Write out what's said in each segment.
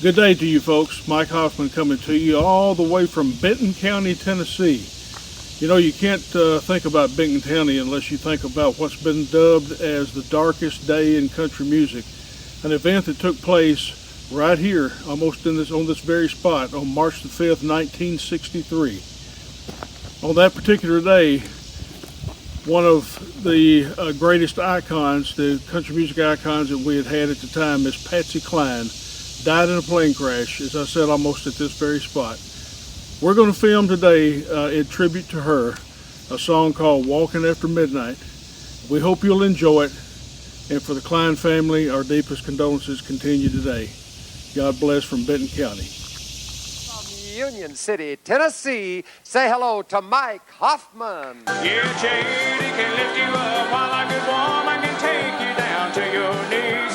Good day to you folks. Mike Hoffman coming to you all the way from Benton County, Tennessee. You know, you can't think about Benton County unless you think about what's been dubbed as the darkest day in country music. An event that took place right here, almost on this very spot, on March the 5th, 1963. On that particular day, one of the greatest icons, the country music icons that we had at the time, Miss Patsy Cline, died in a plane crash, as I said, almost at this very spot. We're going to film today, in tribute to her, a song called Walking After Midnight. We hope you'll enjoy it, and for the Cline family, our deepest condolences continue today. God bless from Benton County. From Union City, Tennessee, say hello to Mike Hoffman. Yeah, Shady can lift you up while a good woman can take you down to your knees.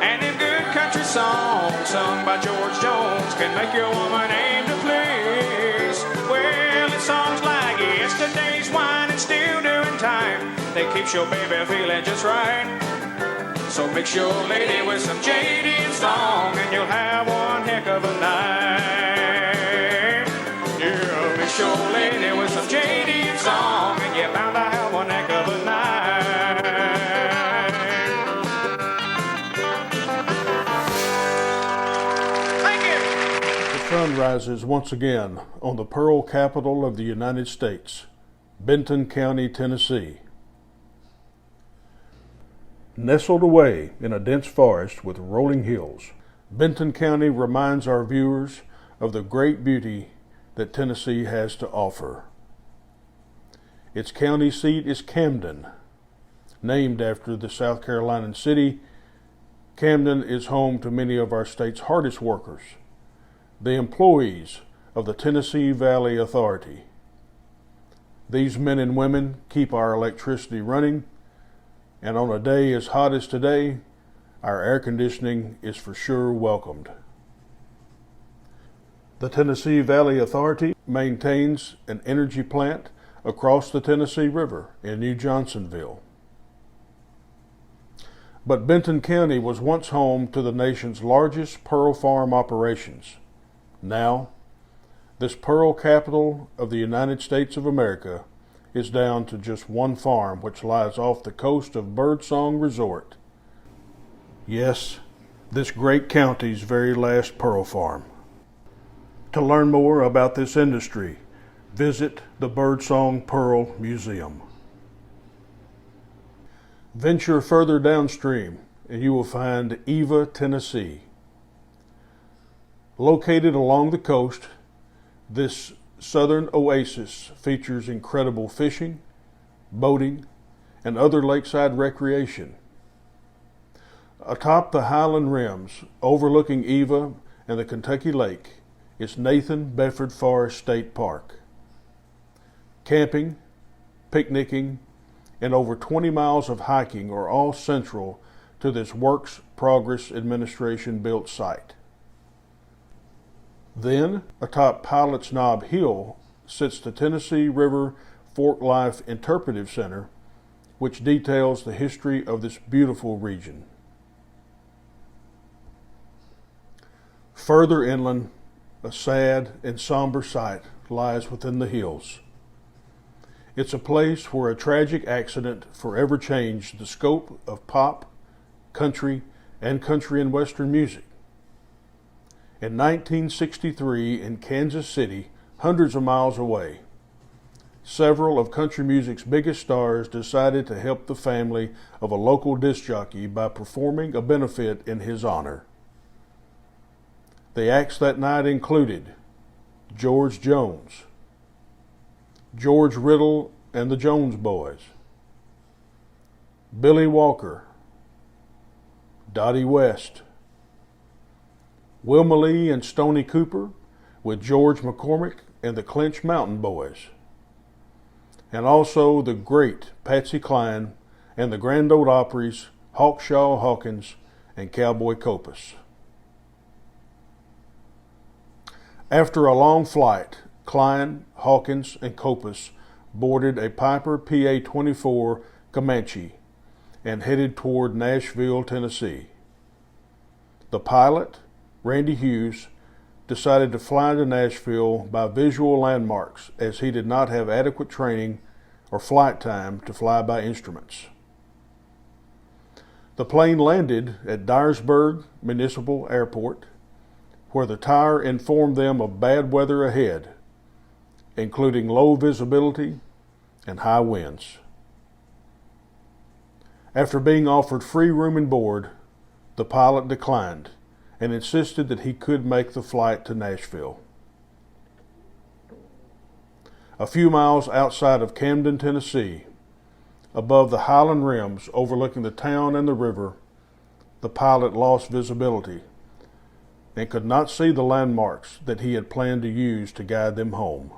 And them good country songs sung by George Jones can make your woman aim to please. Well, it's songs like Yesterday's Wine and Still Doing Time. They keep your baby feeling just right. So mix your lady with some JD song and you'll have one heck of a night. Yeah, mix your lady with some JD song and you're bound to have one heck of a night. Thank you. The sun rises once again on the pearl capital of the United States, Benton County, Tennessee. Nestled away in a dense forest with rolling hills, Benton County reminds our viewers of the great beauty that Tennessee has to offer. Its county seat is Camden. Named after the South Carolinian city, Camden is home to many of our state's hardest workers, the employees of the Tennessee Valley Authority. These men and women keep our electricity running, and on a day as hot as today, our air conditioning is for sure welcomed. The Tennessee Valley Authority maintains an energy plant across the Tennessee River in New Johnsonville. But Benton County was once home to the nation's largest pearl farm operations. Now, this pearl capital of the United States of America is down to just one farm, which lies off the coast of Birdsong Resort. Yes, this great county's very last pearl farm. To learn more about this industry, visit the Birdsong Pearl Museum. Venture further downstream and you will find Eva, Tennessee. Located along the coast, this southern oasis features incredible fishing, boating, and other lakeside recreation. Atop the highland rims overlooking Eva and the Kentucky Lake is Nathan Bedford Forest State Park. Camping, picnicking, and over 20 miles of hiking are all central to this Works Progress Administration built site. Then, atop Pilot's Knob Hill, sits the Tennessee River Fork Life Interpretive Center, which details the history of this beautiful region. Further inland, a sad and somber sight lies within the hills. It's a place where a tragic accident forever changed the scope of pop, country, and country and western music. In 1963, in Kansas City, hundreds of miles away, several of country music's biggest stars decided to help the family of a local disc jockey by performing a benefit in his honor. The acts that night included George Jones, George Riddle and the Jones Boys, Billy Walker, Dottie West, Wilma Lee and Stoney Cooper with George McCormick and the Clinch Mountain Boys, and also the great Patsy Cline and the Grand Ole Opry's Hawkshaw Hawkins and Cowboy Copas. After a long flight, Cline, Hawkins, and Copas boarded a Piper PA-24 Comanche and headed toward Nashville, Tennessee. The pilot, Randy Hughes, decided to fly to Nashville by visual landmarks as he did not have adequate training or flight time to fly by instruments. The plane landed at Dyersburg Municipal Airport, where the tower informed them of bad weather ahead, including low visibility and high winds. After being offered free room and board, the pilot declined and insisted that he could make the flight to Nashville. A few miles outside of Camden, Tennessee, above the highland rims overlooking the town and the river, the pilot lost visibility and could not see the landmarks that he had planned to use to guide them home.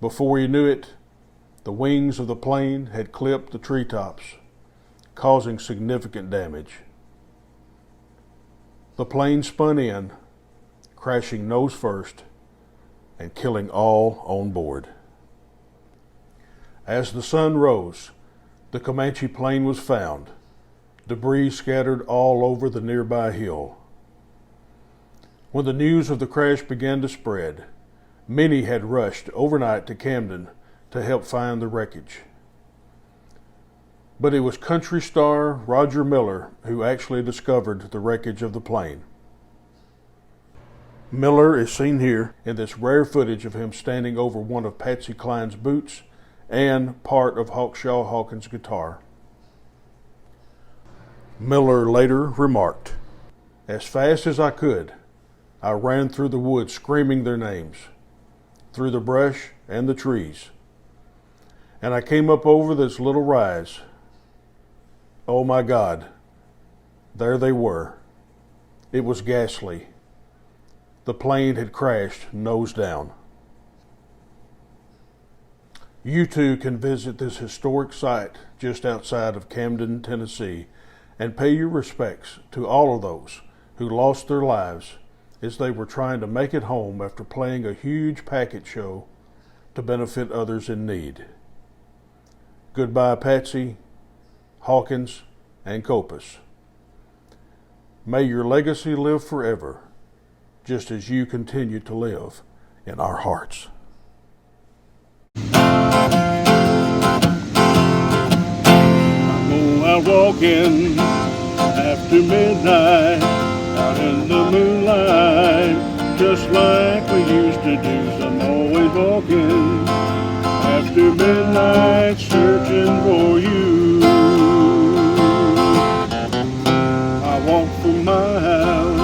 Before he knew it, the wings of the plane had clipped the treetops, causing significant damage. The plane spun in, crashing nose first and killing all on board. As the sun rose, the Comanche plane was found, debris scattered all over the nearby hill. When the news of the crash began to spread, many had rushed overnight to Camden to help find the wreckage. But it was country star Roger Miller who actually discovered the wreckage of the plane. Miller is seen here in this rare footage of him standing over one of Patsy Cline's boots and part of Hawkshaw Hawkins' guitar. Miller later remarked, "As fast as I could, I ran through the woods screaming their names, through the brush and the trees. And I came up over this little rise. Oh my God, there they were. It was ghastly. The plane had crashed nose down." You too can visit this historic site just outside of Camden, Tennessee, and pay your respects to all of those who lost their lives as they were trying to make it home after playing a huge packet show to benefit others in need. Goodbye, Patsy, Hawkins, and Copus. May your legacy live forever, just as you continue to live in our hearts. I'm out walking after midnight, out in the moonlight, just like we used to do. So I'm always walking after midnight, searching for you. I walk from my house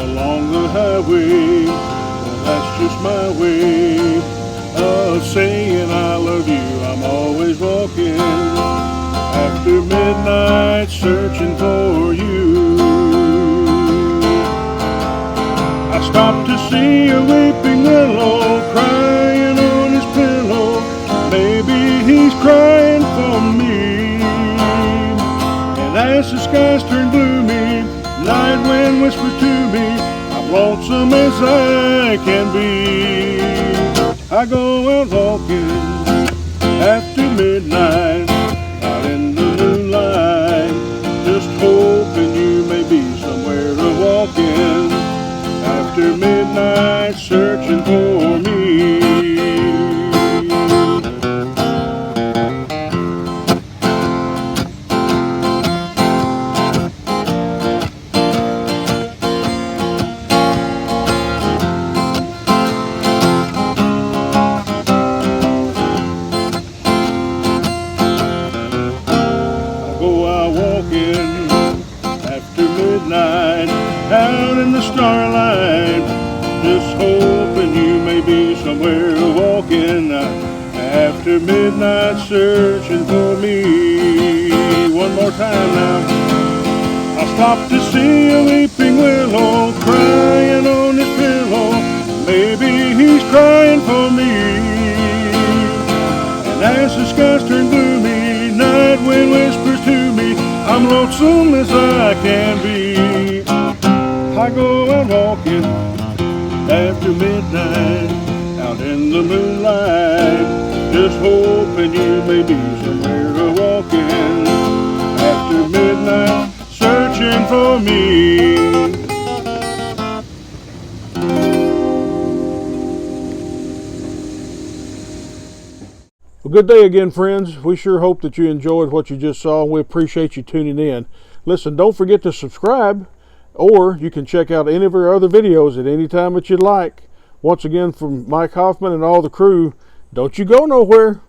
along the highway, well, that's just my way of saying I love you. I'm always walking after midnight, searching for you. I stopped to see a weeping willow crying on his pillow. Maybe he's crying for me. And as the skies turn gloomy, night wind whispers to me, I'm lonesome as I can be. I go out walking after midnight, out in the moonlight, just hoping you may be somewhere to walk in. After midnight, searching for me. Out in the starlight, just hoping you may be somewhere walking after midnight, searching for me. One more time now. I stopped to see a weeping willow crying on his pillow. Maybe he's crying for me. And as the skies turn gloomy, night wind whispers to me, I'm lonesome as I can be. I go out walking after midnight, out in the moonlight, just hoping you may be somewhere walking after midnight, searching for me. Well, good day again, friends. We sure hope that you enjoyed what you just saw, and we appreciate you tuning in. Listen, don't forget to subscribe, or you can check out any of our other videos at any time that you'd like. Once again, from Mike Hoffman and all the crew, don't you go nowhere.